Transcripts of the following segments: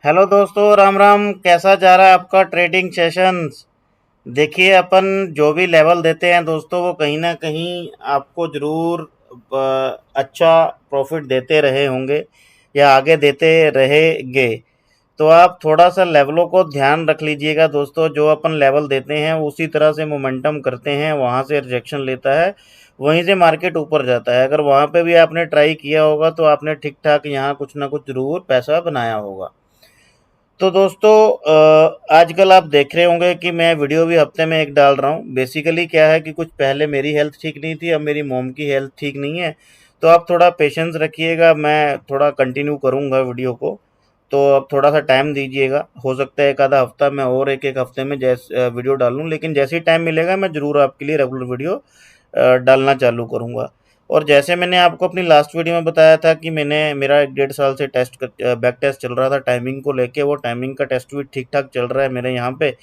Hello दोस्तों, राम राम। कैसा जा रहा है आपका ट्रेडिंग सेशंस? देखिए, अपन जो भी लेवल देते हैं दोस्तों, वो कहीं ना कहीं आपको ज़रूर अच्छा प्रॉफिट देते रहे होंगे या आगे देते रहेंगे। तो आप थोड़ा सा लेवलों को ध्यान रख लीजिएगा दोस्तों। जो अपन लेवल देते हैं उसी तरह से मोमेंटम करते हैं, वहाँ से रिजेक्शन लेता है, वहीं से मार्केट ऊपर जाता है। अगर वहाँ पे भी आपने ट्राई किया होगा तो आपने ठीक ठाक यहाँ कुछ ना कुछ ज़रूर पैसा बनाया होगा। तो दोस्तों, आजकल आप देख रहे होंगे कि मैं वीडियो भी हफ्ते में एक डाल रहा हूँ। बेसिकली क्या है कि कुछ पहले मेरी हेल्थ ठीक नहीं थी, अब मेरी मॉम की हेल्थ ठीक नहीं है। तो आप थोड़ा पेशेंस रखिएगा, मैं थोड़ा कंटिन्यू करूँगा वीडियो को। तो अब थोड़ा सा टाइम दीजिएगा, हो सकता है एक आधा हफ्ता मैं और एक एक हफ्ते में वीडियो डालूँ, लेकिन जैसे ही टाइम मिलेगा मैं ज़रूर आपके लिए रेगुलर वीडियो डालना चालू करूँगा। और जैसे मैंने आपको अपनी लास्ट वीडियो में बताया था कि मेरा 1 डेढ़ साल से बैक टेस्ट चल रहा था टाइमिंग को लेके, वो टाइमिंग का टेस्ट भी ठीक ठाक चल रहा है मेरे यहाँ पे।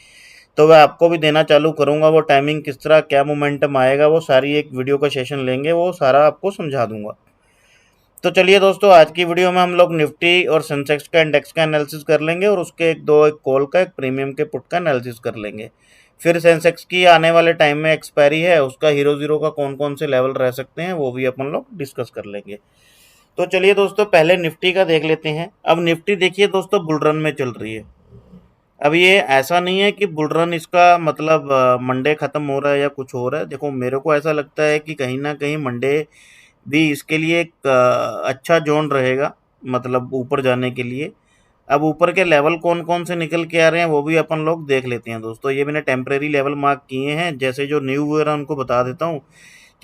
तो मैं आपको भी देना चालू करूँगा। वो टाइमिंग किस तरह, क्या मोमेंटम आएगा, वो सारी एक वीडियो का सेशन लेंगे, वो सारा आपको समझा दूंगा। तो चलिए दोस्तों, आज की वीडियो में हम लोग निफ्टी और सेंसेक्स का इंडेक्स का एनालिसिस कर लेंगे, और उसके एक कॉल का, एक प्रीमियम के पुट का एनालिसिस कर लेंगे। फिर सेंसेक्स की आने वाले टाइम में एक्सपायरी है, उसका हीरो जीरो का कौन कौन से लेवल रह सकते हैं वो भी अपन लोग डिस्कस कर लेंगे। तो चलिए दोस्तों, पहले निफ्टी का देख लेते हैं। अब निफ्टी देखिए दोस्तों, बुल रन में चल रही है। अब ये ऐसा नहीं है कि बुल रन इसका मतलब मंडे खत्म हो रहा है या कुछ हो रहा है। देखो, मेरे को ऐसा लगता है कि कहीं ना कहीं मंडे भी इसके लिए एक अच्छा जोन रहेगा, मतलब ऊपर जाने के लिए। अब ऊपर के लेवल कौन कौन से निकल के आ रहे हैं वो भी अपन लोग देख लेते हैं दोस्तों। ये मैंने टेम्परेरी लेवल मार्क किए हैं, जैसे जो न्यू ईयर है उनको बता देता हूँ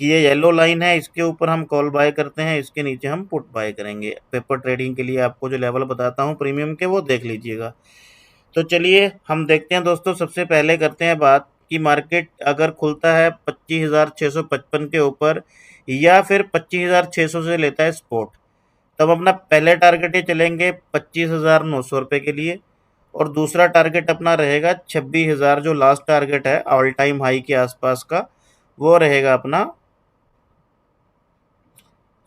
कि ये येलो लाइन है, इसके ऊपर हम कॉल बाय करते हैं, इसके नीचे हम पुट बाय करेंगे। पेपर ट्रेडिंग के लिए आपको जो लेवल बताता हूँ प्रीमियम के, वो देख लीजिएगा। तो चलिए हम देखते हैं दोस्तों। सबसे पहले करते हैं बात कि मार्केट अगर खुलता है 25,655 के ऊपर, या फिर 25,600 से लेता है स्पॉट, तब अपना पहले टारगेट ये चलेंगे 25,900 रुपये के लिए। और दूसरा टारगेट अपना रहेगा 26,000, जो लास्ट टारगेट है ऑल टाइम हाई के आसपास का, वो रहेगा अपना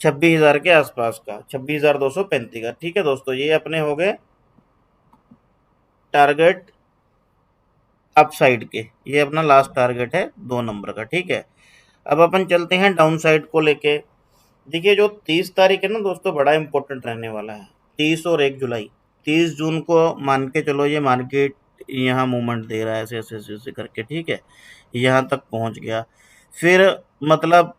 26,000 के आसपास का, 26,235 का। ठीक है दोस्तों, ये अपने हो गए टारगेट अपसाइड के। ये अपना लास्ट टारगेट है 2 नंबर का। ठीक है, अब अपन चलते हैं डाउन साइड को लेके। देखिए, जो 30 तारीख है ना दोस्तों, बड़ा इंपॉर्टेंट रहने वाला है। 30 और 1 जुलाई, 30 जून को मान के चलो ये मार्केट यहाँ मूवमेंट दे रहा है, ऐसे ऐसे ऐसे ऐसे करके। ठीक है, यहाँ तक पहुँच गया। फिर मतलब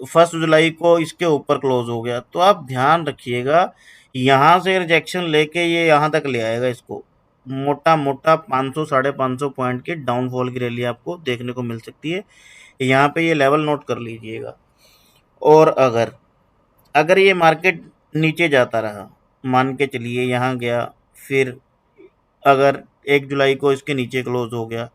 1 जुलाई को इसके ऊपर क्लोज हो गया। तो आप ध्यान रखिएगा, यहाँ से रिजेक्शन लेके ये यहाँ तक ले आएगा इसको। मोटा मोटा 500 550 पॉइंट की डाउनफॉल की रैली आपको देखने को मिल सकती है। यहाँ पे ये लेवल नोट कर लीजिएगा। और अगर अगर ये मार्केट नीचे जाता रहा, मान के चलिए यहाँ गया, फिर अगर 1 जुलाई को इसके नीचे क्लोज हो गया,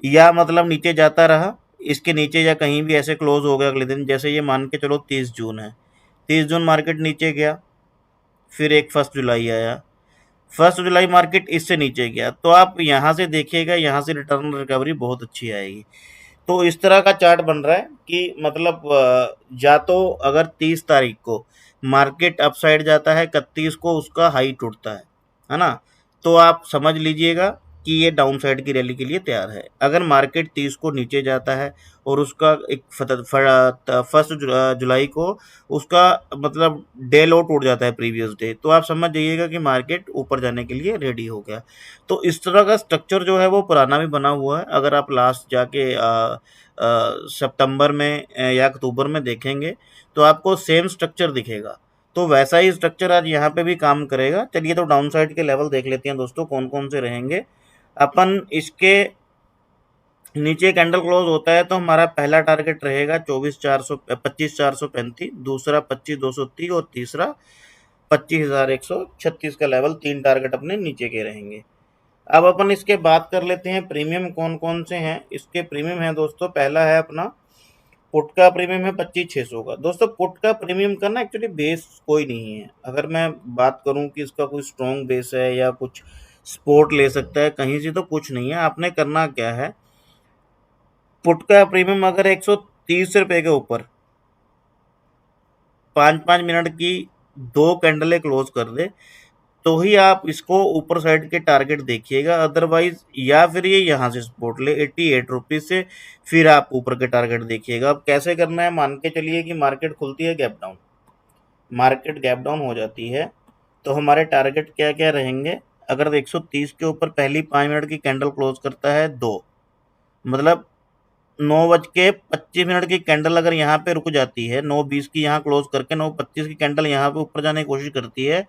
या मतलब नीचे जाता रहा, इसके नीचे या कहीं भी ऐसे क्लोज हो गया अगले दिन, जैसे ये मान के चलो 30 जून है, 30 जून मार्केट नीचे गया, फिर एक 1 जुलाई आया, 1 जुलाई मार्केट इससे नीचे गया, तो आप यहाँ से देखिएगा, यहाँ से रिटर्न रिकवरी बहुत अच्छी आएगी। तो इस तरह का चार्ट बन रहा है कि मतलब या तो अगर 30 तारीख को मार्केट अपसाइड जाता है, 31 को उसका हाई टूटता है ना, तो आप समझ लीजिएगा कि ये डाउन साइड की रैली के लिए तैयार है। अगर मार्केट 30 को नीचे जाता है और उसका एक 1 जुलाई को उसका मतलब डे लो टूट जाता है प्रीवियस डे, तो आप समझ जाइएगा कि मार्केट ऊपर जाने के लिए रेडी हो गया। तो इस तरह का स्ट्रक्चर जो है वो पुराना भी बना हुआ है। अगर आप लास्ट जाके सितंबर में या अक्टूबर में देखेंगे तो आपको सेम स्ट्रक्चर दिखेगा। तो वैसा ही स्ट्रक्चर आज यहाँ पे भी काम करेगा। चलिए, तो डाउन साइड के लेवल देख लेते हैं दोस्तों, कौन कौन से रहेंगे। अपन इसके नीचे कैंडल क्लोज होता है तो हमारा पहला टारगेट रहेगा 25,435, दूसरा 25,230 और तीसरा 25,136 का लेवल। 3 टारगेट अपने नीचे के रहेंगे। अब अपन इसके बात कर लेते हैं प्रीमियम कौन कौन से हैं। इसके प्रीमियम है दोस्तों, पहला है अपना पुट का प्रीमियम है 25,600 का। दोस्तों, पुट का प्रीमियम का ना एक्चुअली बेस कोई नहीं है। अगर मैं बात करूं कि इसका कोई स्ट्रॉन्ग बेस है या कुछ सपोर्ट ले सकता है कहीं से, तो कुछ नहीं है। आपने करना क्या है, पुट का प्रीमियम अगर 130 रुपये के ऊपर 5-5 मिनट की 2 कैंडलें क्लोज कर दे, तो ही आप इसको ऊपर साइड के टारगेट देखिएगा, अदरवाइज या फिर ये यहाँ से सपोर्ट ले 88 रुपीज से, फिर आप ऊपर के टारगेट देखिएगा। अब कैसे करना है, मान के चलिए कि मार्केट खुलती है gap down, market gap down हो जाती है, तो हमारे टारगेट क्या क्या रहेंगे। अगर 130 के ऊपर पहली 5 मिनट की कैंडल क्लोज करता है 2, मतलब 9:25 की कैंडल अगर यहाँ पे रुक जाती है, 9:20 की यहाँ क्लोज करके 9:25 की कैंडल यहाँ पे ऊपर जाने की कोशिश करती है,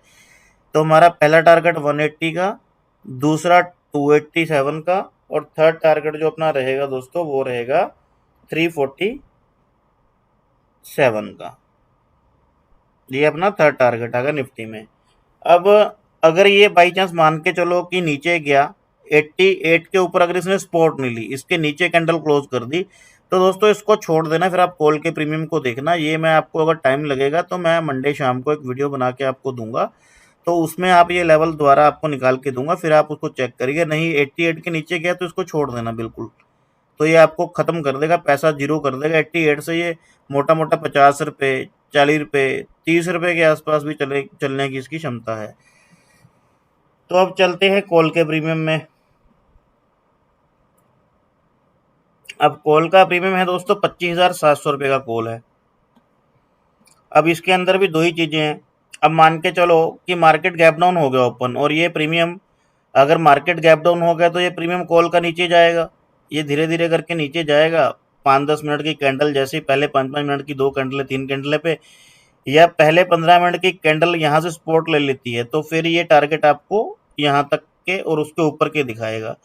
तो हमारा पहला टारगेट 180 का, दूसरा 287 का, और थर्ड टारगेट जो अपना रहेगा दोस्तों वो रहेगा 347 का। ये अपना थर्ड टारगेट आएगा निफ्टी में। अब अगर ये बाई चांस मान के चलो कि नीचे गया 88 के ऊपर, अगर इसने सपोर्ट नहीं ली, इसके नीचे कैंडल क्लोज कर दी, तो दोस्तों इसको छोड़ देना, फिर आप कॉल के प्रीमियम को देखना। ये मैं आपको अगर टाइम लगेगा तो मैं मंडे शाम को एक वीडियो बना के आपको दूंगा, तो उसमें आप ये लेवल दोबारा आपको निकाल के दूंगा, फिर आप उसको चेक करिए। नहीं 88 के नीचे गया तो इसको छोड़ देना बिल्कुल, तो ये आपको खत्म कर देगा, पैसा जीरो कर देगा। 88 से ये मोटा मोटा 50 रुपये, 40 रुपये, 30 रुपये के आसपास भी चलने की इसकी क्षमता है। तो अब चलते हैं कॉल के प्रीमियम में। अब कॉल का प्रीमियम है दोस्तों 25,700 रुपये का कॉल है। अब इसके अंदर भी दो ही चीजें हैं। अब मान के चलो कि मार्केट गैप डाउन हो गया ओपन, और ये प्रीमियम, अगर मार्केट गैप डाउन हो गया तो ये प्रीमियम कॉल का नीचे जाएगा, ये धीरे धीरे करके नीचे जाएगा। 5-10 मिनट की कैंडल जैसे पहले 5-5 मिनट की 2 कैंडलें 3 कैंडलें पे, या पहले 15 मिनट की कैंडल यहाँ से सपोर्ट ले लेती है, तो फिर ये टारगेट आपको यहाँ तक के और उसके ऊपर के दिखाएगा।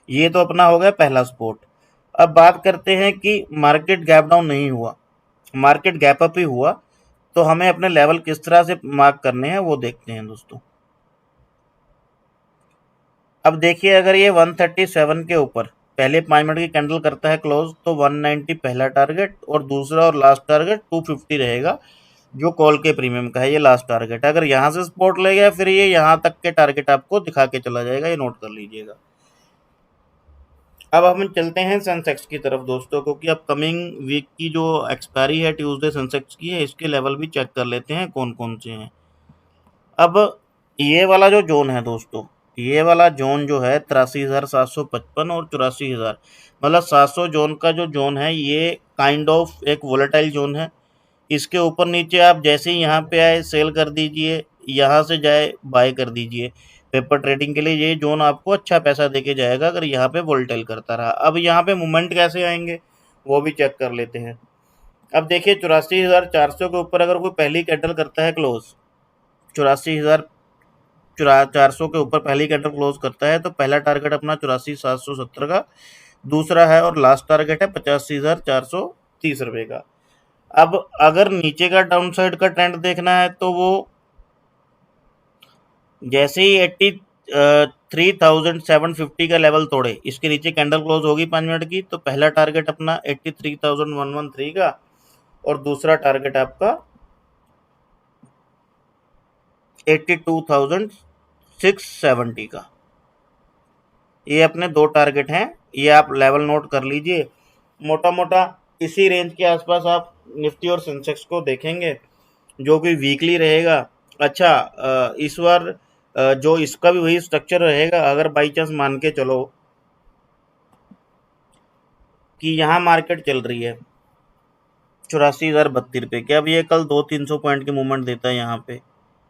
ये तो अपना हो गया पहला सपोर्ट। अब बात करते हैं कि मार्केट गैप डाउन नहीं हुआ, मार्केट गैप अप ही हुआ, तो हमें अपने लेवल किस तरह से मार्क करने हैं वो देखते हैं दोस्तों। अब देखिए अगर ये 137 के ऊपर पहले 5 मिनट की कैंडल करता है क्लोज, तो 190 पहला टारगेट, और दूसरा और लास्ट टारगेट 250 रहेगा, जो कॉल के प्रीमियम का है। ये लास्ट टारगेट है, अगर यहाँ से सपोर्ट ले गया फिर ये यहाँ तक के टारगेट आपको दिखा के चला जाएगा, ये नोट कर लीजिएगा। अब हम चलते हैं सेंसेक्स की तरफ दोस्तों, क्योंकि अब कमिंग वीक की जो एक्सपायरी है ट्यूसडे सेंसेक्स की है, इसके लेवल भी चेक कर लेते हैं कौन कौन से हैं। अब ये वाला जो जोन है दोस्तों, ये वाला जोन जो है 83,755 और 84,000, मतलब 700 जोन का जो जोन है, ये काइंड ऑफ एक वोलेटाइल जोन है। इसके ऊपर नीचे आप जैसे ही यहाँ पे आए सेल कर दीजिए, यहाँ से जाए बाय कर दीजिए। पेपर ट्रेडिंग के लिए ये जोन आपको अच्छा पैसा देके जाएगा अगर यहाँ पे वोलेटाइल करता रहा। अब यहाँ पे मूवमेंट कैसे आएंगे वो भी चेक कर लेते हैं। अब देखिए 84,400 के ऊपर अगर कोई पहली कैंडल करता है क्लोज, 84,400 के ऊपर पहली कैंडल क्लोज करता है, तो पहला टारगेट अपना 84,770 का, दूसरा है और लास्ट टारगेट है 85,430 रुपये का। अब अगर नीचे का डाउन साइड का ट्रेंड देखना है, तो वो जैसे ही 83,750 का लेवल तोड़े, इसके नीचे कैंडल क्लोज होगी 5 मिनट की, तो पहला टारगेट अपना 83,113 का, और दूसरा टारगेट आपका 82,670 का। ये अपने दो टारगेट हैं, ये आप लेवल नोट कर लीजिए। मोटा मोटा इसी रेंज के आसपास आप निफ्टी और सेंसेक्स को देखेंगे, जो कि वीकली रहेगा। अच्छा, इस बार जो इसका भी वही स्ट्रक्चर रहेगा। अगर बाई चांस मान के चलो कि यहाँ मार्केट चल रही है 84,032 की, अब ये कल 200-300 पॉइंट की मूवमेंट देता है, यहाँ पे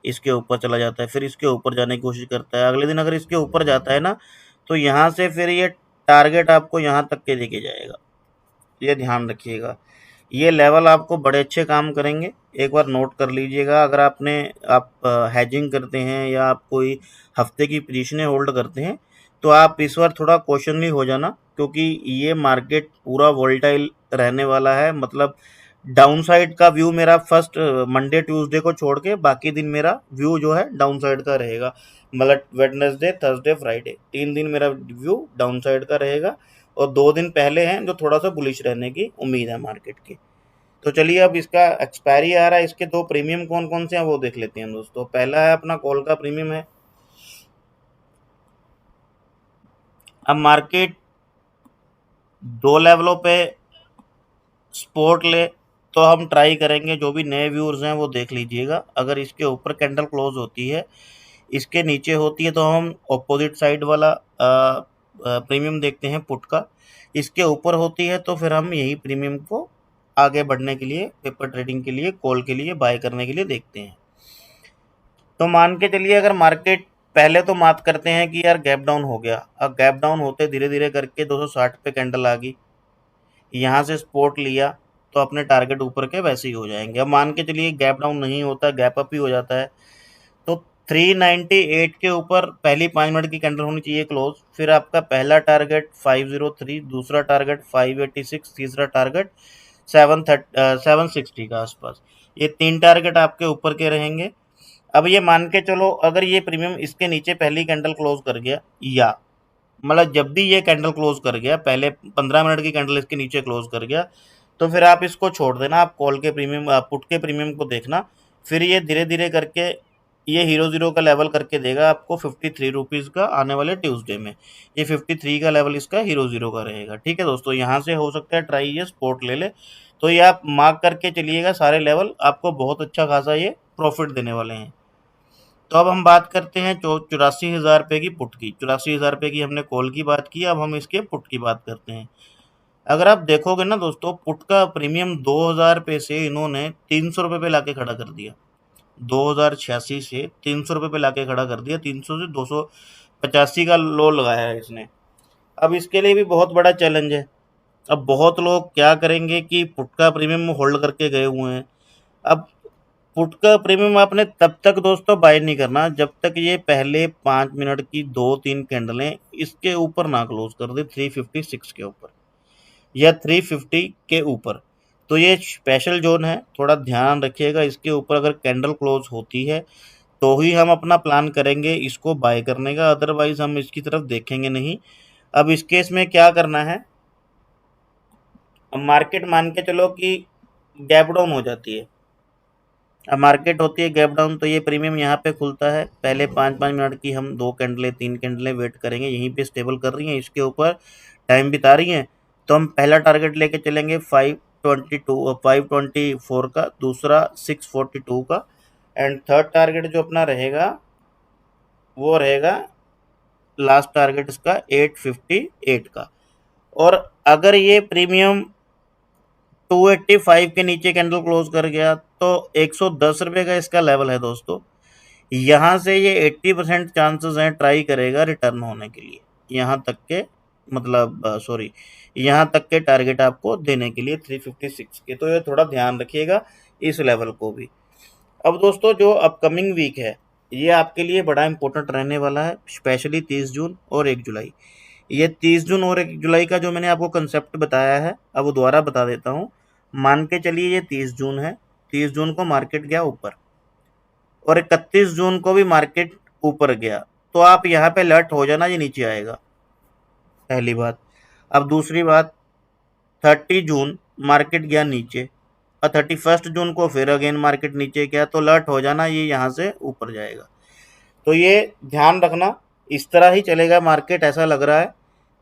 इसके ऊपर चला जाता है, फिर इसके ऊपर जाने की कोशिश करता है, अगले दिन अगर इसके ऊपर जाता है ना, तो यहाँ से फिर ये टारगेट आपको यहाँ तक के देके जाएगा, ये ध्यान रखिएगा। ये लेवल आपको बड़े अच्छे काम करेंगे, एक बार नोट कर लीजिएगा। अगर आप हैजिंग करते हैं या आप कोई हफ्ते की पोजीशनें होल्ड करते हैं, तो आप इस बार थोड़ा कॉशनली हो जाना, क्योंकि ये मार्केट पूरा वोलेटाइल रहने वाला है। मतलब डाउन साइड का व्यू मेरा फर्स्ट मंडे ट्यूसडे को छोड़ के बाकी दिन मेरा व्यू जो है डाउन साइड का रहेगा। मतलब वेडनेसडे थर्सडे फ्राइडे 3 दिन मेरा व्यू डाउन साइड का रहेगा, और 2 दिन पहले हैं जो थोड़ा सा बुलिश रहने की उम्मीद है मार्केट की। तो चलिए अब इसका एक्सपायरी आ रहा है, इसके दो प्रीमियम कौन कौन से हैं वो देख लेते हैं दोस्तों। पहला है अपना कॉल का प्रीमियम है। अब मार्केट दो लेवलों पे सपोर्ट ले, तो हम ट्राई करेंगे, जो भी नए व्यूअर्स हैं वो देख लीजिएगा। अगर इसके ऊपर कैंडल क्लोज होती है, इसके नीचे होती है तो हम ऑपोजिट साइड वाला प्रीमियम देखते हैं पुट का। इसके ऊपर होती है तो फिर हम यही प्रीमियम को आगे बढ़ने के लिए, पेपर ट्रेडिंग के लिए, कॉल के लिए, बाय करने के लिए देखते हैं। तो मान के चलिए अगर मार्केट पहले तो मात करते हैं कि यार गैप डाउन हो गया, अब गैप डाउन होते धीरे धीरे करके 260 पे कैंडल आ गई, यहाँ से सपोर्ट लिया तो अपने टारगेट ऊपर के वैसे ही हो जाएंगे। अब मान के चलिए गैप डाउन नहीं होता, गैप अप ही हो जाता है, तो 398 के ऊपर पहली 5 मिनट की कैंडल होनी चाहिए क्लोज। फिर आपका पहला टारगेट 503, दूसरा टारगेट 586, तीसरा टारगेट 760 का आसपास। ये 3 टारगेट आपके ऊपर के रहेंगे। अब ये मान के चलो अगर ये प्रीमियम इसके नीचे पहली कैंडल क्लोज कर गया, या मतलब जब भी ये कैंडल क्लोज कर गया, पहले 15 मिनट की कैंडल इसके नीचे क्लोज कर गया, तो फिर आप इसको छोड़ देना, आप कॉल के प्रीमियम, पुट के प्रीमियम को देखना। फिर ये धीरे धीरे करके ये हीरो जीरो का लेवल करके देगा आपको 53 रुपीज़ का आने वाले ट्यूसडे में। ये 53 का लेवल इसका हीरो जीरो का रहेगा। ठीक है दोस्तों, यहाँ से हो सकता है ट्राई ये स्पोर्ट ले ले, तो ये आप मार्क करके चलिएगा, सारे लेवल आपको बहुत अच्छा खासा ये प्रॉफिट देने वाले हैं। तो अब हम बात करते हैं 84,000 रुपये की पुट की। 84,000 रुपये की हमने कॉल की बात की, अब हम इसके पुट की बात करते हैं। अगर आप देखोगे ना दोस्तों, पुट का प्रीमियम 2,000 रुपये से इन्होंने 300 रुपये पे लाके खड़ा कर दिया। 2086 से 300 रुपये पे लाके खड़ा कर दिया। 300 से 285 का लो लगाया है इसने। अब इसके लिए भी बहुत बड़ा चैलेंज है। अब बहुत लोग क्या करेंगे कि पुट का प्रीमियम होल्ड करके गए हुए हैं। अब पुट का प्रीमियम आपने तब तक दोस्तों बाय नहीं करना जब तक ये पहले 5 मिनट की 2-3 कैंडलें इसके ऊपर ना क्लोज कर दे, 356 के ऊपर या 350 के ऊपर। तो ये स्पेशल जोन है, थोड़ा ध्यान रखिएगा। इसके ऊपर अगर कैंडल क्लोज होती है तो ही हम अपना प्लान करेंगे इसको बाय करने का, अदरवाइज हम इसकी तरफ देखेंगे नहीं। अब इस केस में क्या करना है, मार्केट मान के चलो कि गैप डाउन हो जाती है। अब मार्केट होती है गैप डाउन, तो ये प्रीमियम यहाँ पे खुलता है। पहले 5-5 मिनट की हम 2 कैंडलें 3 कैंडलें वेट करेंगे, यहीं पे स्टेबल कर रही हैं, इसके ऊपर टाइम बिता रही हैं, तो हम पहला टारगेट लेके चलेंगे 524 का, दूसरा 642 का, एंड थर्ड टारगेट जो अपना रहेगा वो रहेगा लास्ट टारगेट इसका 858 का। और अगर ये प्रीमियम 285 के नीचे कैंडल क्लोज कर गया तो 110 रुपये का इसका लेवल है दोस्तों। यहाँ से ये 80% चांसेस हैं ट्राई करेगा रिटर्न होने के लिए, यहाँ तक के मतलब सॉरी यहाँ तक के टारगेट आपको देने के लिए 356 के। तो ये थोड़ा ध्यान रखिएगा इस लेवल को भी। अब दोस्तों जो अपकमिंग वीक है ये आपके लिए बड़ा इंपॉर्टेंट रहने वाला है, स्पेशली 30 जून और 1 जुलाई। ये 30 जून और 1 जुलाई का जो मैंने आपको कंसेप्ट बताया है, अब वो दोबारा बता देता हूँ। मान के चलिए ये 30 जून है, 30 जून को मार्केट गया ऊपर और 31 जून को भी मार्केट ऊपर गया, तो आप यहाँ पे अलर्ट हो जाना, ये नीचे आएगा, पहली बात। अब दूसरी बात, 30 जून मार्केट गया नीचे और 31 जून को फिर अगेन मार्केट नीचे गया, तो अलर्ट हो जाना, ये यहाँ से ऊपर जाएगा। तो ये ध्यान रखना, इस तरह ही चलेगा मार्केट ऐसा लग रहा है,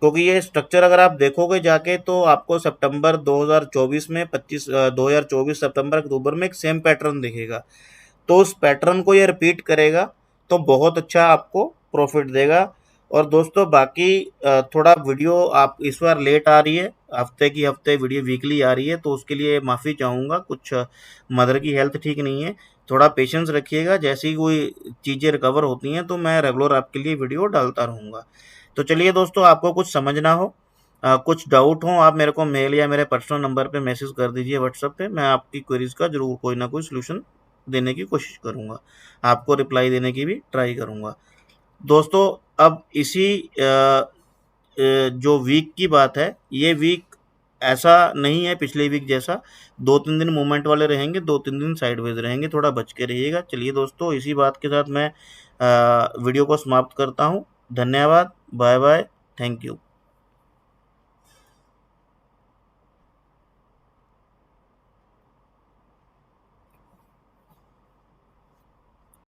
क्योंकि ये स्ट्रक्चर अगर आप देखोगे जाके तो आपको सितंबर 2024 में 2024 सितंबर अक्टूबर में एक सेम पैटर्न दिखेगा। तो उस पैटर्न को ये रिपीट करेगा तो बहुत अच्छा आपको प्रॉफिट देगा। और दोस्तों बाकी थोड़ा वीडियो आप इस बार लेट आ रही है, हफ्ते की हफ्ते वीडियो वीकली आ रही है, तो उसके लिए माफ़ी चाहूँगा। कुछ मदर की हेल्थ ठीक नहीं है, थोड़ा पेशेंस रखिएगा। जैसे ही कोई चीज़ें रिकवर होती हैं तो मैं रेगुलर आपके लिए वीडियो डालता रहूँगा। तो चलिए दोस्तों, आपको कुछ समझना हो, कुछ डाउट हो, आप मेरे को मेल या मेरे पर्सनल नंबर पे मैसेज कर दीजिए व्हाट्सएप पे। मैं आपकी क्वेरीज का ज़रूर कोई ना कोई सलूशन देने की कोशिश करूँगा, आपको रिप्लाई देने की भी ट्राई करूँगा। दोस्तों अब इसी जो वीक की बात है, ये वीक ऐसा नहीं है पिछले वीक जैसा, 2-3 दिन मूवमेंट वाले रहेंगे, 2-3 दिन साइडवेज रहेंगे, थोड़ा बच के रहिएगा। चलिए दोस्तों, इसी बात के साथ मैं वीडियो को समाप्त करता हूँ। धन्यवाद, बाय बाय, थैंक यू।